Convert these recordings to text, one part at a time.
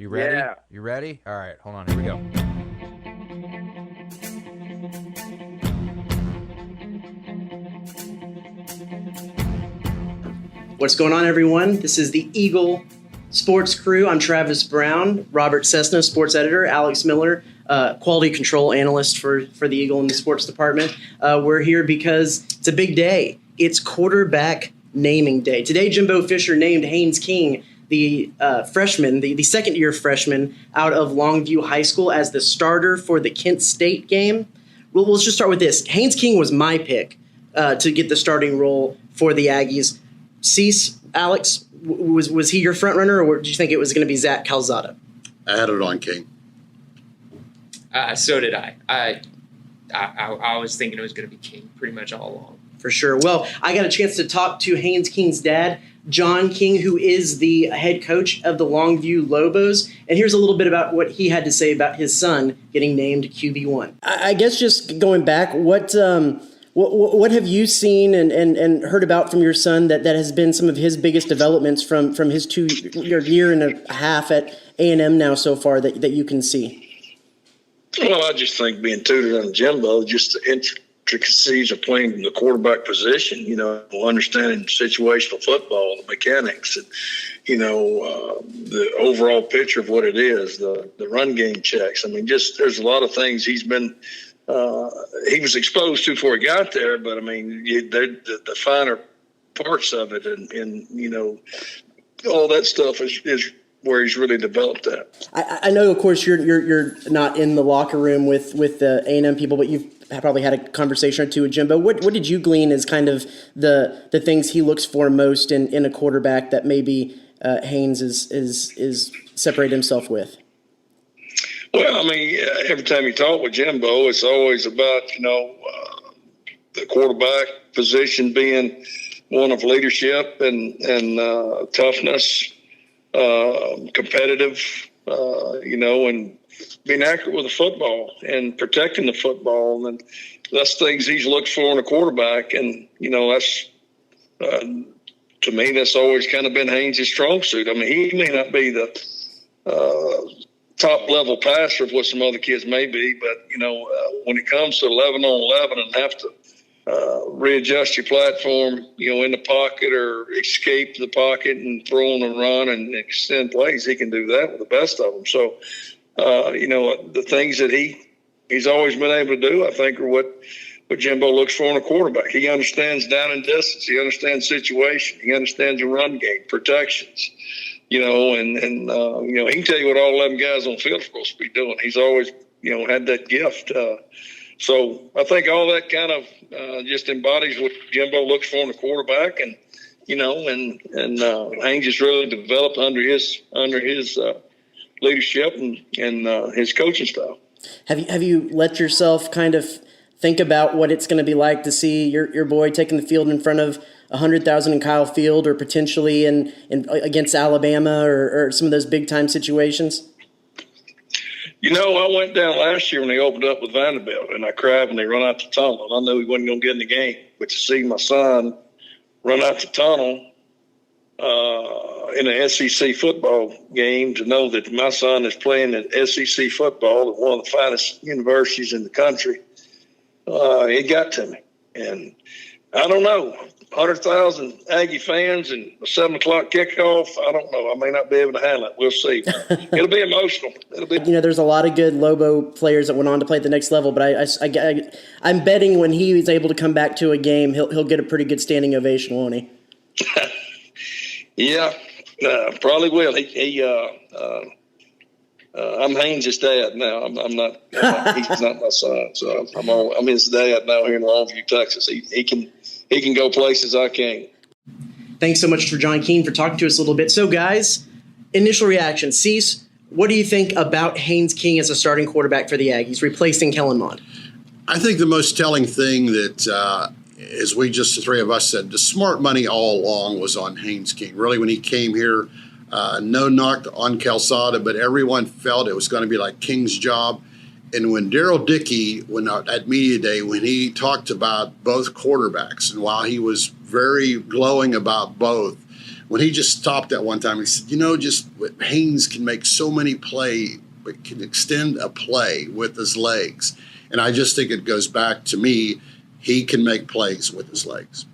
You ready? Yeah. You ready? All right, hold on. Here we go. What's going on, everyone? This is the Eagle Sports Crew. I'm Travis Brown, Robert Cessna, sports editor, Alex Miller, quality control analyst for the Eagle in the sports department. We're here because it's a big day. It's quarterback naming day. Today, Jimbo Fisher named Haynes King, the freshman, the second-year freshman out of Longview High School, as the starter for the Kent State game. Well, let's just start with this. Haynes King was my pick to get the starting role for the Aggies. Cease, Alex, was he your front runner, or did you think it was going to be Zach Calzada? I had it on King. So did I. I was thinking it was going to be King pretty much all along. For sure. Well, I got a chance to talk to Haynes King's dad, John King, who is the head coach of the Longview Lobos. And here's a little bit about what he had to say about his son getting named QB1. I guess just going back, what have you seen and heard about from your son that has been some of his biggest developments from his year and a half at A&M now so far that you can see? Well, I just think being tutored on Jimbo, just the intricacies of playing the quarterback position, understanding situational football, the mechanics, and, the overall picture of what it is, the run game checks. I mean, just there's a lot of things he's been he was exposed to before he got there, but I mean, the finer parts of it, and all that stuff is where he's really developed that. I know, of course, you're not in the locker room with the A&M people, but you've probably had a conversation or two with Jimbo. What did you glean as kind of the things he looks for most in a quarterback that maybe Haynes is separated himself with? Well, I mean, every time you talk with Jimbo, it's always about, the quarterback position being one of leadership and toughness, competitive, and being accurate with the football and protecting the football. And that's things he's looked for in a quarterback. And, that's, to me, that's always kind of been Haynes' strong suit. I mean, he may not be the top level passer of what some other kids may be, but when it comes to 11 on 11 and have to readjust your platform, in the pocket or escape the pocket and throw on and run and extend plays, he can do that with the best of them. So, the things that he's always been able to do, I think, are what Jimbo looks for in a quarterback. He understands down and distance. He understands situation. He understands your run game, protections. He can tell you what all 11 guys on the field are supposed to be doing. He's always, had that gift. So I think all that kind of just embodies what Jimbo looks for in a quarterback, and Haynes has really developed under his leadership and his coaching style. Have you let yourself kind of think about what it's going to be like to see your boy taking the field in front of 100,000 in Kyle Field, or potentially in against Alabama or some of those big time situations? I went down last year when they opened up with Vanderbilt, and I cried when they run out the tunnel. And I knew he wasn't going to get in the game, but to see my son run out the tunnel in an SEC football game, to know that my son is playing in SEC football at one of the finest universities in the country, it got to me. And I don't know, 100,000 Aggie fans and a 7 o'clock kickoff, I don't know. I may not be able to handle it. We'll see. It'll be emotional. There's a lot of good Lobo players that went on to play at the next level, but I'm betting when he is able to come back to a game, he'll get a pretty good standing ovation, won't he? Yeah, probably will. I'm Haynes' dad now. I'm not. He's not my son, so I'm his dad now here in Longview, Texas. He can go places I can't. Thanks so much for John King for talking to us a little bit. So, guys, initial reaction. Cease, what do you think about Haynes King as a starting quarterback for the Aggies, replacing Kellen Mond? I think the most telling thing that, as the three of us said, the smart money all along was on Haynes King. Really, when he came here, no knock on Calzada, but everyone felt it was going to be like King's job. And when Daryl Dickey, at Media Day, when he talked about both quarterbacks, and while he was very glowing about both, when he just stopped that one time, he said, just Haynes can make so many can extend a play with his legs. And I just think it goes back to me, he can make plays with his legs.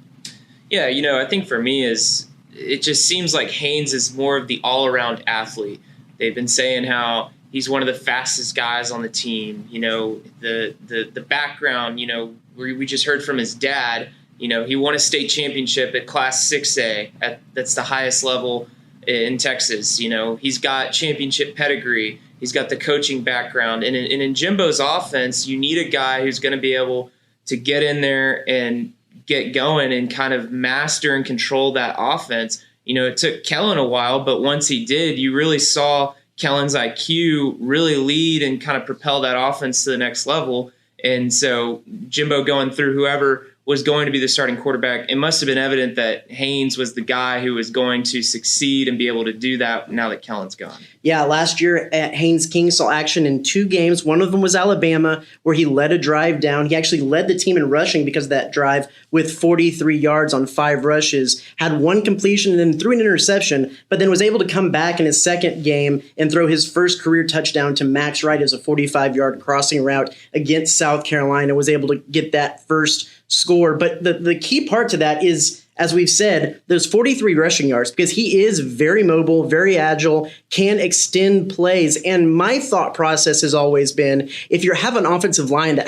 Yeah, I think for me it just seems like Haynes is more of the all-around athlete. They've been saying how he's one of the fastest guys on the team. The background, we just heard from his dad, he won a state championship at Class 6A. That's the highest level in Texas. He's got championship pedigree. He's got the coaching background. And in Jimbo's offense, you need a guy who's going to be able to get in there and get going and kind of master and control that offense. It took Kellen a while, but once he did, you really saw Kellen's IQ really lead and kind of propel that offense to the next level. And so Jimbo going through whoever was going to be the starting quarterback, it must have been evident that Haynes was the guy who was going to succeed and be able to do that now that Kellen's gone. Yeah, last year Haynes King saw action in 2 games. One of them was Alabama, where he led a drive down. He actually led the team in rushing because of that drive with 43 yards on 5 rushes, had 1 completion and then threw an interception, but then was able to come back in his second game and throw his first career touchdown to Max Wright as a 45-yard crossing route against South Carolina, was able to get that first score. But the key part to that is, as we've said, those 43 rushing yards, because he is very mobile, very agile, can extend plays. And my thought process has always been, if you have an offensive line that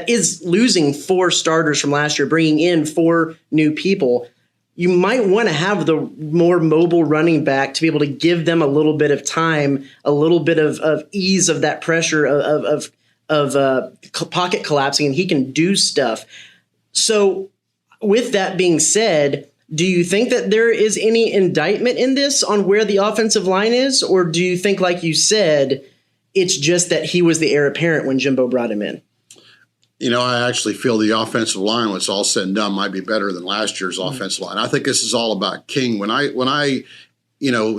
is losing 4 starters from last year, bringing in 4 new people, you might want to have the more mobile running back to be able to give them a little bit of time, a little bit of ease of that pressure of pocket collapsing, and he can do stuff. So with that being said, do you think that there is any indictment in this on where the offensive line is? Or do you think, like you said, it's just that he was the heir apparent when Jimbo brought him in? I actually feel the offensive line, when it's all said and done, might be better than last year's offensive line. I think this is all about King. When I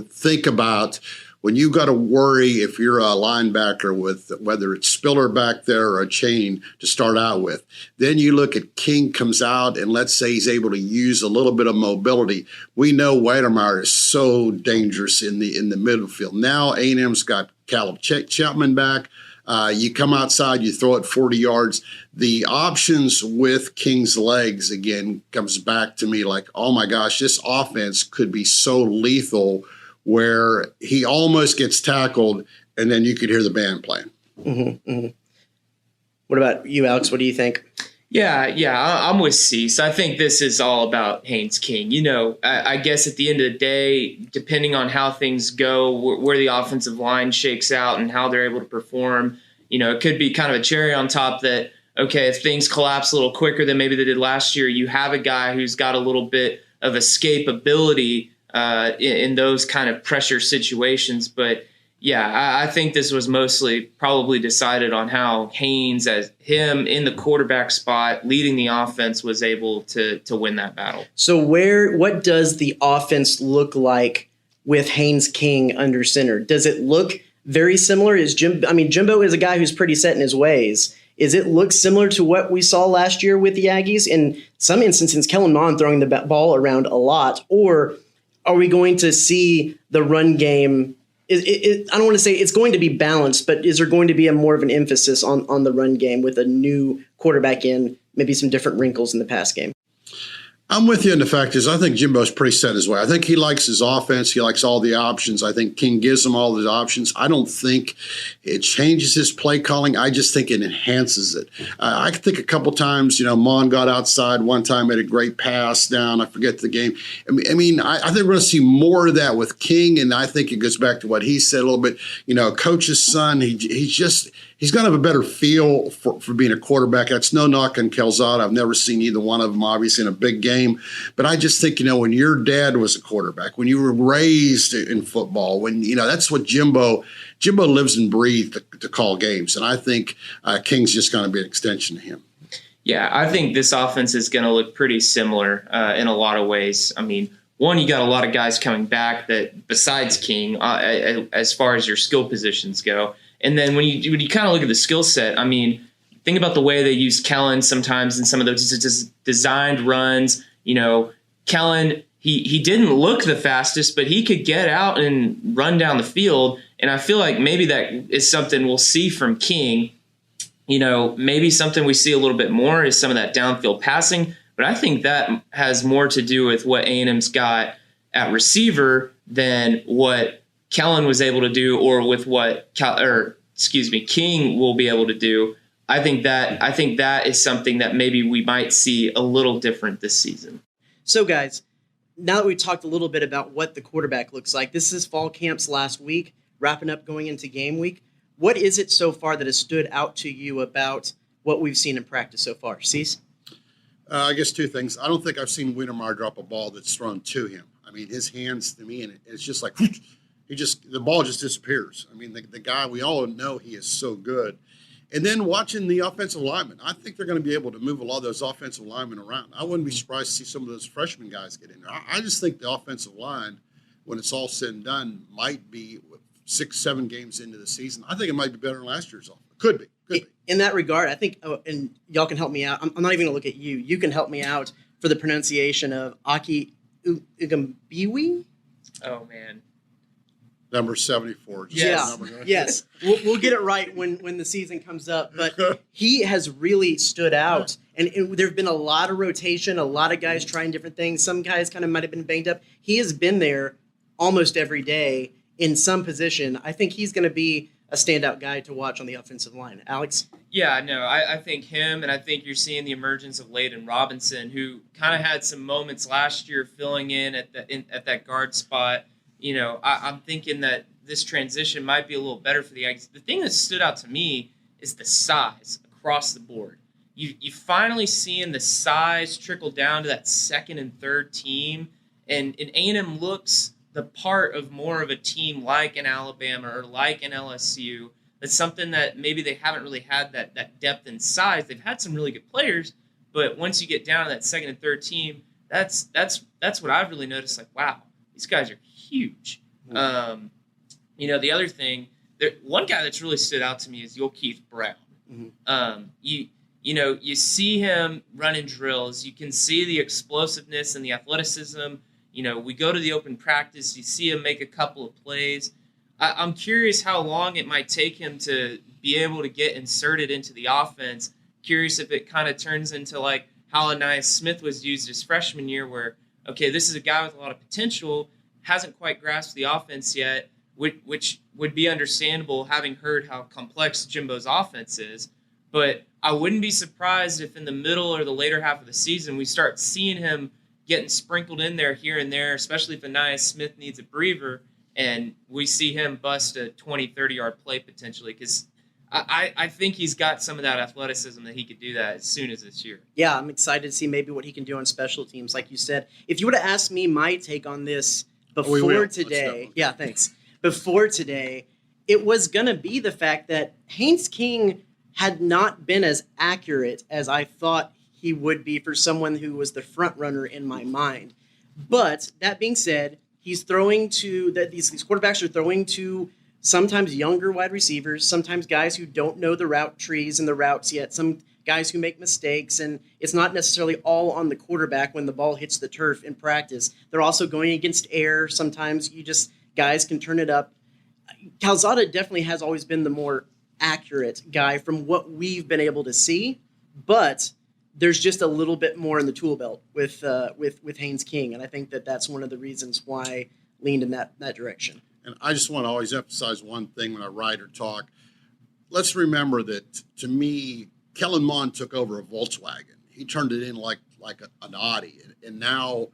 think about when you got to worry if you're a linebacker with whether it's Spiller back there or a Chain to start out with, then you look at King comes out and let's say he's able to use a little bit of mobility. We know Weidermeyer is so dangerous in the middle field. Now A&M's got Caleb Chapman back. You come outside, you throw it 40 yards. The options with King's legs, again, comes back to me like, oh my gosh, this offense could be so lethal where he almost gets tackled and then you could hear the band playing. Mm-hmm, mm-hmm. What about you, Alex? What do you think? Yeah, I'm with Cease. I think this is all about Haynes King. I guess at the end of the day, depending on how things go, where the offensive line shakes out and how they're able to perform, it could be kind of a cherry on top that, okay, if things collapse a little quicker than maybe they did last year, you have a guy who's got a little bit of escapability in those kind of pressure situations. But yeah, I think this was mostly probably decided on how Haynes, as him in the quarterback spot, leading the offense, was able to win that battle. So what does the offense look like with Haynes King under center? Does it look very similar? Jimbo is a guy who's pretty set in his ways. Is it look similar to what we saw last year with the Aggies? In some instances, Kellen Mond throwing the ball around a lot, or are we going to see the run game? I don't want to say it's going to be balanced, but is there going to be more of an emphasis on the run game with a new quarterback in, maybe some different wrinkles in the pass game? I'm with you, and the fact is I think Jimbo's pretty set his way. I think he likes his offense. He likes all the options. I think King gives him all the options. I don't think it changes his play calling. I just think it enhances it. I think a couple times, Mon got outside one time, made a great pass down. I forget the game. I think we're going to see more of that with King, and I think it goes back to what he said a little bit. Coach's son, he's going to have a better feel for being a quarterback. That's no knock on Calzada. I've never seen either one of them, obviously, in a big game. But I just think, when your dad was a quarterback, when you were raised in football, that's what Jimbo lives and breathes to call games. And I think King's just going to be an extension of him. Yeah, I think this offense is going to look pretty similar in a lot of ways. One, you got a lot of guys coming back that besides King, as far as your skill positions go. And then when you kind of look at the skill set, think about the way they use Kellen sometimes in some of those designed runs. Kellen, he didn't look the fastest, but he could get out and run down the field. And I feel like maybe that is something we'll see from King. Maybe something we see a little bit more is some of that downfield passing. But I think that has more to do with what A&M's got at receiver than what Kellen was able to do, or with what King will be able to do. I think that is something that maybe we might see a little different this season. So, guys, now that we talked a little bit about what the quarterback looks like, this is fall camp's last week, wrapping up going into game week. What is it so far that has stood out to you about what we've seen in practice so far? Cease? I guess two things. I don't think I've seen Wintermeyer drop a ball that's thrown to him. I mean, his hands to me, and it's just like the ball just disappears. I mean, the guy, we all know he is so good. And then watching the offensive linemen, I think they're going to be able to move a lot of those offensive linemen around. I wouldn't be surprised to see some of those freshman guys get in there. I just think the offensive line, when it's all said and done, might be 6-7 games into the season. I think it might be better than last year's offense. Could be. In that regard, I think, and y'all can help me out. I'm not even going to look at you. You can help me out for the pronunciation of Aki Ugambiwi. Oh, man. Number 74. Yes. We'll get it right when the season comes up. But he has really stood out. And there have been a lot of rotation, a lot of guys trying different things. Some guys kind of might have been banged up. He has been there almost every day in some position. I think he's going to be a standout guy to watch on the offensive line. Alex? Yeah, no, I think him, and I think you're seeing the emergence of Layden Robinson, who kind of had some moments last year filling in at that guard spot. I'm thinking that this transition might be a little better for the Aggies. The thing that stood out to me is the size across the board. You finally seeing the size trickle down to that second and third team, and A&M looks the part of more of a team like an Alabama or like an LSU. That's something that maybe they haven't really had that depth and size. They've had some really good players, but once you get down to that second and third team, that's what I've really noticed. Like, wow, these guys are huge. The other thing, one guy that's really stood out to me is Keith Brown. Mm-hmm. You see him running drills. You can see the explosiveness and the athleticism. We go to the open practice. You see him make a couple of plays. I'm curious how long it might take him to be able to get inserted into the offense. Curious if it kind of turns into like how Anais Smith was used his freshman year, where, okay, this is a guy with a lot of potential, hasn't quite grasped the offense yet, which would be understandable having heard how complex Jimbo's offense is. But I wouldn't be surprised if in the middle or the later half of the season we start seeing him getting sprinkled in there here and there, especially if Anais Smith needs a breather, and we see him bust a 20, 30-yard play potentially, because I think he's got some of that athleticism that he could do that as soon as this year. Yeah, I'm excited to see maybe what he can do on special teams, like you said. If you would have asked me my take on this before today, before today, it was going to be the fact that Haynes King had not been as accurate as I thought he would be for someone who was the front runner in my mind. But that being said, he's throwing to that these quarterbacks are throwing to sometimes younger wide receivers, sometimes guys who don't know the route trees and the routes yet, some guys who make mistakes, and it's not necessarily all on the quarterback when the ball hits the turf in practice. They're also going against air. Sometimes guys can turn it up. Calzada definitely has always been the more accurate guy from what we've been able to see, but there's just a little bit more in the tool belt with Haynes King, and I think that's one of the reasons why I leaned in that direction. And I just want to always emphasize one thing when I write or talk. Let's remember that, to me, Kellen Mond took over a Volkswagen. He turned it in like an Audi, and now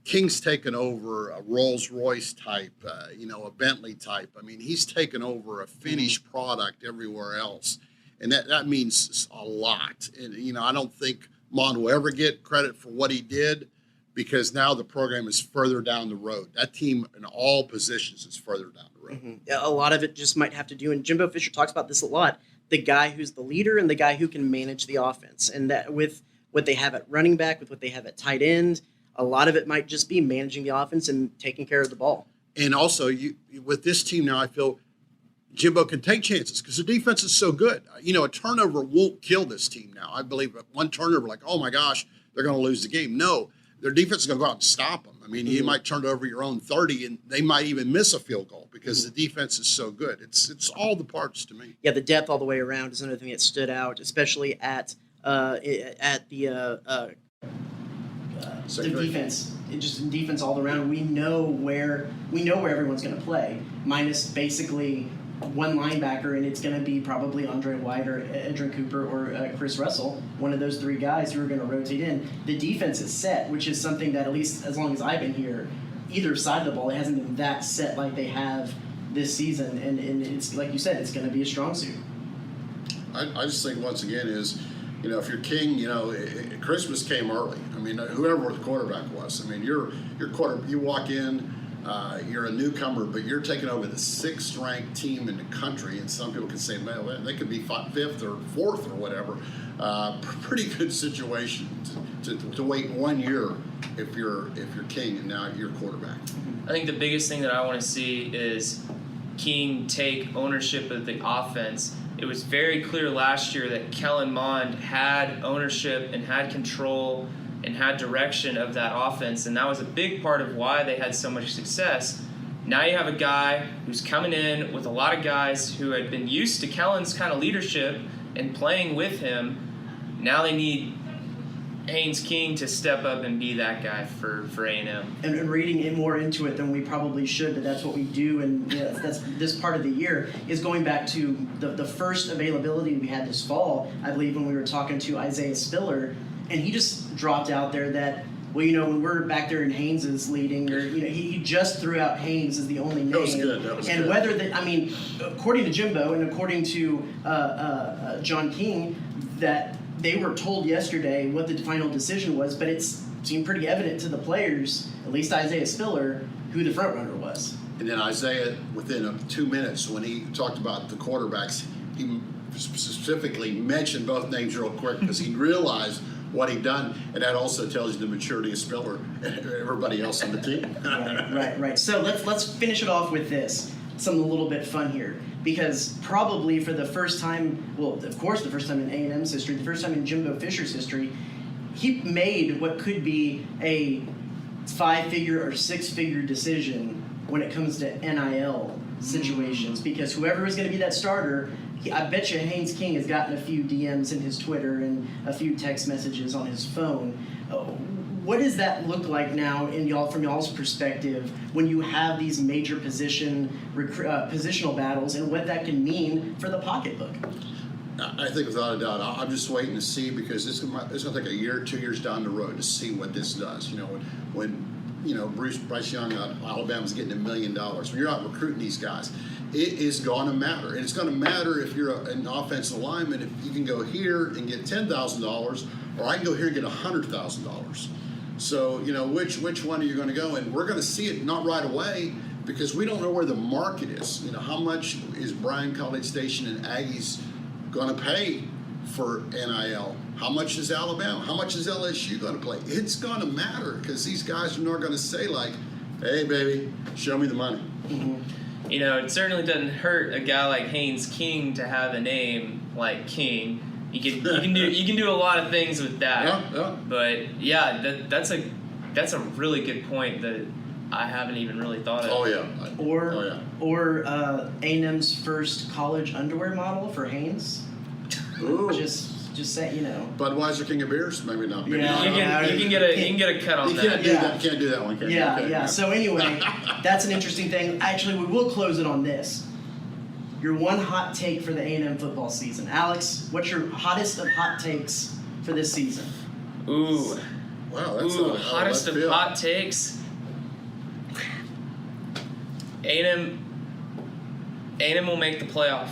King's taken over a Rolls-Royce type, a Bentley type. I mean, he's taken over a finished product everywhere else. And that means a lot. And, I don't think Mond will ever get credit for what he did, because now the program is further down the road. That team in all positions is further down the road. Mm-hmm. A lot of it just might have to do, and Jimbo Fisher talks about this a lot, the guy who's the leader and the guy who can manage the offense. And that with what they have at running back, with what they have at tight end, a lot of it might just be managing the offense and taking care of the ball. And also, with this team now, I feel Jimbo can take chances because the defense is so good. A turnover won't kill this team now. I believe one turnover, like, oh my gosh, they're going to lose the game. No, their defense is going to go out and stop them. I mean, you might turn it over your own 30, and they might even miss a field goal because the defense is so good. It's all the parts to me. Yeah, the depth all the way around is another thing that stood out, especially at the defense. Just in defense all around. We know where everyone's going to play, minus basically one linebacker, and it's going to be probably Andre White or Edrin Cooper or Chris Russell, one of those three guys who are going to rotate in. The defense is set, which is something that, at least as long as I've been here, either side of the ball, it hasn't been that set like they have this season. And it's like you said, it's going to be a strong suit. I just think once again is, if you're King, Christmas came early. I mean, whoever the quarterback was. I mean, you're you walk in. You're a newcomer, but you're taking over the 6th ranked team in the country, and some people can say, man, they could be 5th or 4th or whatever. Pretty good situation to wait 1 year if you're King and now you're quarterback. I think the biggest thing that I want to see is King take ownership of the offense. It was very clear last year that Kellen Mond had ownership and had control and had direction of that offense, and that was a big part of why they had so much success. Now you have a guy who's coming in with a lot of guys who had been used to Kellen's kind of leadership and playing with him. Now they need Haynes King to step up and be that guy for A&M. And reading in more into it than we probably should, but that's what we do, and that's this part of the year is going back to the first availability we had this fall, I believe, when we were talking to Isaiah Spiller, and he just dropped out there that, well, when we're back there and Haynes is leading, or he just threw out Haynes as the only name. That was good. And whether that, according to Jimbo and according to John King, that they were told yesterday what the final decision was, but it seemed pretty evident to the players, at least Isaiah Spiller, who the front runner was. And then Isaiah, within 2 minutes, when he talked about the quarterbacks, he specifically mentioned both names real quick because he realized what he'd done, and that also tells you the maturity of Spiller and everybody else on the team. Right. So let's finish it off with this, something a little bit fun here, because probably for the first time, well, of course, the first time in A&M's history, the first time in Jimbo Fisher's history, he made what could be a 5-figure or 6-figure decision when it comes to NIL situations, because whoever is going to be that starter, I bet you Haynes King has gotten a few DMs in his Twitter and a few text messages on his phone. What does that look like now, from y'all's perspective, when you have these major positional battles, and what that can mean for the pocketbook? I think without a doubt, I'm just waiting to see, because it's going to take a year, 2 years down the road to see what this does. When Bryce Young out of Alabama's getting $1 million. When you're out recruiting these guys, it is going to matter. And it's going to matter if you're an offensive lineman, if you can go here and get $10,000, or I can go here and get $100,000. So, which one are you going to go? And we're going to see it not right away, because we don't know where the market is. How much is Bryan College Station and Aggies going to pay for NIL? How much is Alabama? How much is LSU going to play? It's going to matter, because these guys are not going to say like, hey, baby, show me the money. Mm-hmm. It certainly doesn't hurt a guy like Haynes King to have a name like King. You can do a lot of things with that. Yeah. But yeah, that's a really good point that I haven't even really thought of. Oh yeah. Or A&M's first college underwear model for Haynes. Ooh. Just say, Budweiser King of Beers? Maybe not. Maybe Yeah. not. You can get a cut on that. Can't do that one. Can you? Yeah, Okay. yeah. So anyway, that's an interesting thing. Actually, we will close it on this. Your one hot take for the A&M football season. Alex, what's your hottest of hot takes for this season? Ooh. Wow, that's hottest of hot takes. A&M will make the playoff.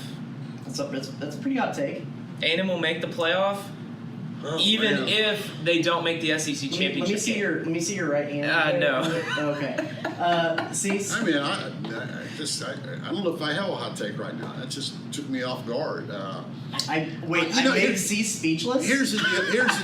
That's a pretty hot take. A&M will make the playoff, even if they don't make the SEC championship. Let me see your right hand. No. Okay. Cease. I mean, I don't know if I have a hot take right now. That just took me off guard. I made Cease speechless. Here's the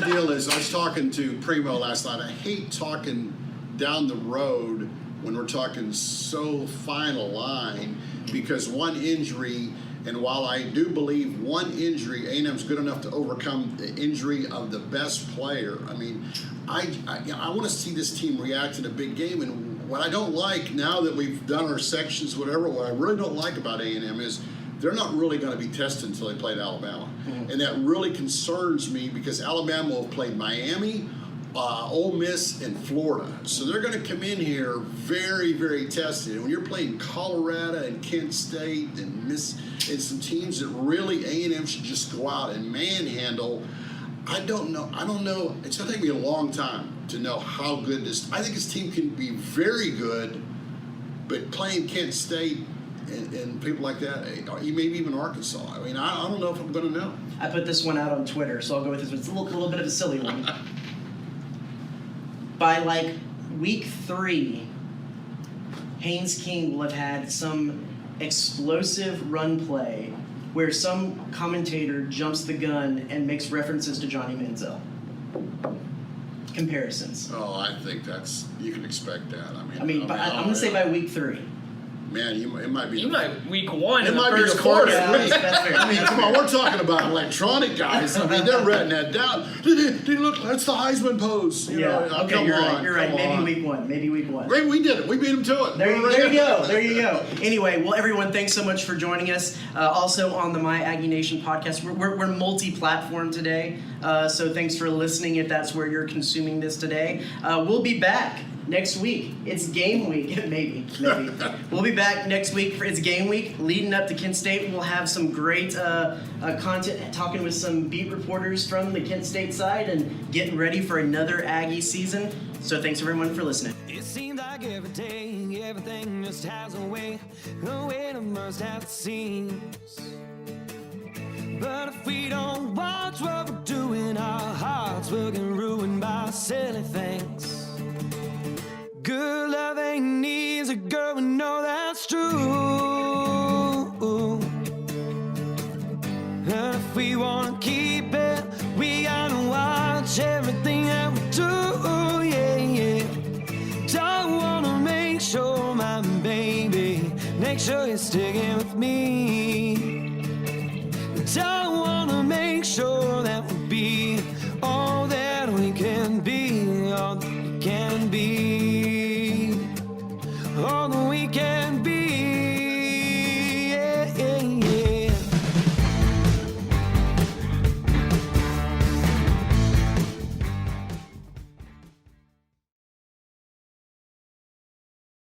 deal. Is I was talking to Primo last night. I hate talking down the road when we're talking so fine a line, because one injury And while I do believe one injury, A&M's good enough to overcome the injury of the best player. I mean, I want to see this team react in a big game. And what I don't like now that we've done our sections, whatever, what I really don't like about A&M is they're not really going to be tested until they play at Alabama. Mm-hmm. And that really concerns me because Alabama will have played Miami, Ole Miss, and Florida. So they're going to come in here very, very tested. And when you're playing Colorado and Kent State and some teams that really A&M should just go out and manhandle, I don't know. It's going to take me a long time to know how good this. I think this team can be very good, but playing Kent State and people like that, maybe even Arkansas. I mean, I don't know if I'm going to know. I put this one out on Twitter, so I'll go with this one. It's a little bit of a silly one. By like week 3, Haynes King will have had some explosive run play where some commentator jumps the gun and makes references to Johnny Manziel. Comparisons. Oh, I think you can expect that. I'm going to say by week 3. Man, it might be. Week 1 it in the might be first the quarter. That's fair. I mean, come on, we're talking about electronic guys. I mean, they're writing that down. Did he look? That's the Heisman pose. You know, okay, you're right. Maybe week one. Maybe we did it. We beat him to it. There you go. Anyway, well, everyone, thanks so much for joining us. Also on the My Aggie Nation podcast, we're multi-platform today. So thanks for listening. If that's where you're consuming this today, we'll be back next week. It's game week. Maybe. We'll be back next week for It's Game Week. Leading up to Kent State, we'll have some great content talking with some beat reporters from the Kent State side and getting ready for another Aggie season. So thanks everyone for listening. It seems like every day, everything just has a way to burst at the seams. But if we don't watch what we're doing, our hearts will get ruined by silly things. Good love ain't easy, girl, we know that's true. And if we wanna keep it, we gotta watch everything that we do, yeah. Don't wanna make sure, my baby, make sure you're sticking with me. Don't wanna make sure that